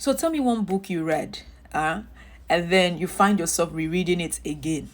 So tell me one book you read, and then you find yourself rereading it again.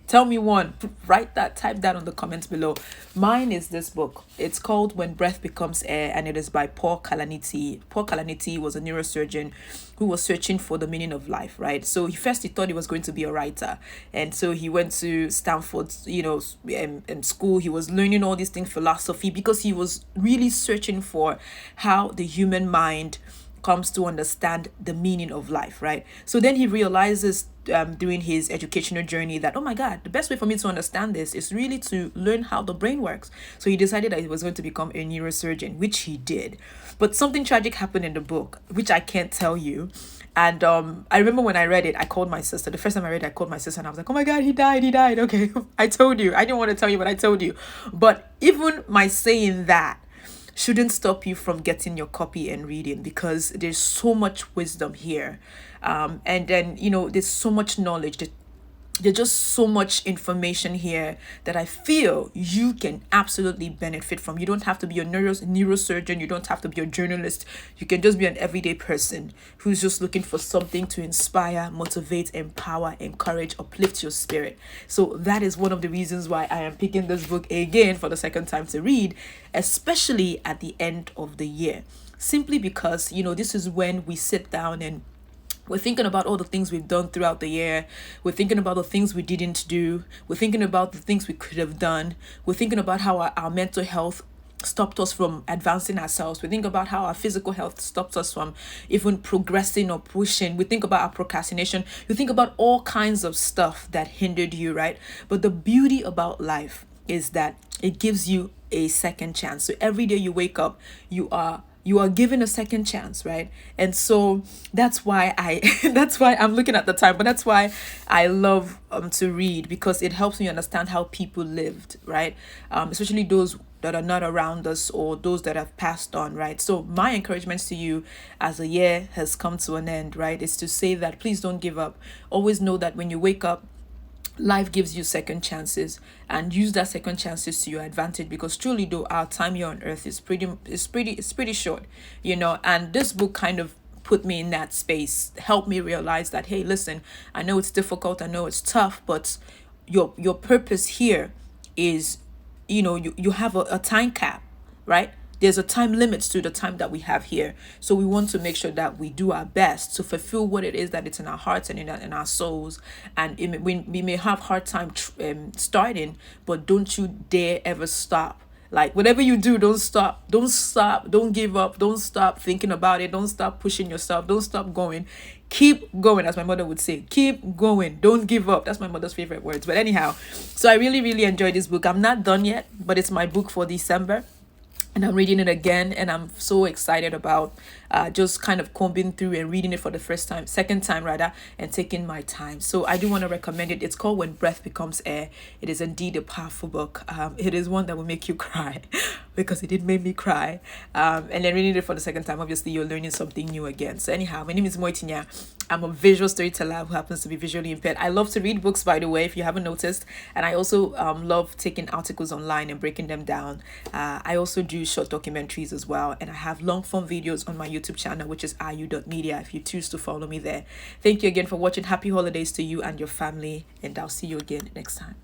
Tell me one. Write that, type that on the comments below. Mine is this book. It's called When Breath Becomes Air, and it is by Paul Kalanithi. Paul Kalanithi was a neurosurgeon who was searching for the meaning of life, right? So he thought he was going to be a writer. And so he went to Stanford, in school. He was learning all these things, philosophy, because he was really searching for how the human mind comes to understand the meaning of life, right? So then he realizes during his educational journey that, oh my God, the best way for me to understand this is really to learn how the brain works. So he decided that he was going to become a neurosurgeon, which he did. But something tragic happened in the book, which I can't tell you. And I remember when I read it, I called my sister. The first time I read it, I called my sister and I was like, oh my God, he died. Okay, I told you. I didn't want to tell you, but I told you. But even my saying that shouldn't stop you from getting your copy and reading, because there's so much wisdom here. And then, there's so much knowledge. There's just so much information here that I feel you can absolutely benefit from. You don't have to be a neurosurgeon. You don't have to be a journalist. You can just be an everyday person who's just looking for something to inspire, motivate, empower, encourage, uplift your spirit. So that is one of the reasons why I am picking this book again for the second time to read, especially at the end of the year. Simply because, this is when we sit down and we're thinking about all the things we've done throughout the year. We're thinking about the things we didn't do. We're thinking about the things we could have done. We're thinking about how our mental health stopped us from advancing ourselves. We think about how our physical health stopped us from even progressing or pushing. We think about our procrastination. You think about all kinds of stuff that hindered you, right? But the beauty about life is that it gives you a second chance. So every day you wake up, you are given a second chance, right? And so that's why that's why I'm looking at the time, but that's why I love to read, because it helps me understand how people lived, right? Especially those that are not around us or those that have passed on, right? So my encouragement to you as the year has come to an end, right, is to say that please don't give up. Always know that when you wake up, life gives you second chances, and use that second chances to your advantage, because truly though our time here on earth is pretty short, and this book kind of put me in that space, helped me realize that, hey, listen, I know it's difficult, I know it's tough, but your purpose here is, you have a time cap, right? There's a time limit to the time that we have here. So we want to make sure that we do our best to fulfill what it is that it's in our hearts and in our souls. And we may have hard time starting, but don't you dare ever stop. Like, whatever you do, don't stop, don't give up, don't stop thinking about it, don't stop pushing yourself, don't stop going. Keep going, as my mother would say. Keep going, don't give up. That's my mother's favorite words. But anyhow, so I really, really enjoyed this book. I'm not done yet, but it's my book for December. And I'm reading it again, and I'm so excited about just kind of combing through and reading it for the second time rather, and taking my time. So I do want to recommend it. It's called When Breath Becomes Air. It is indeed a powerful book. It is one that will make you cry because it did make me cry. And then reading it for the second time, obviously you're learning something new again. So anyhow, my name is Moitinya. I'm a visual storyteller who happens to be visually impaired. I love to read books, by the way, if you haven't noticed. And I also love taking articles online and breaking them down. I also do short documentaries as well. And I have long form videos on my YouTube channel, which is ayu.media, if you choose to follow me there. Thank you again for watching. Happy holidays to you and your family. And I'll see you again next time.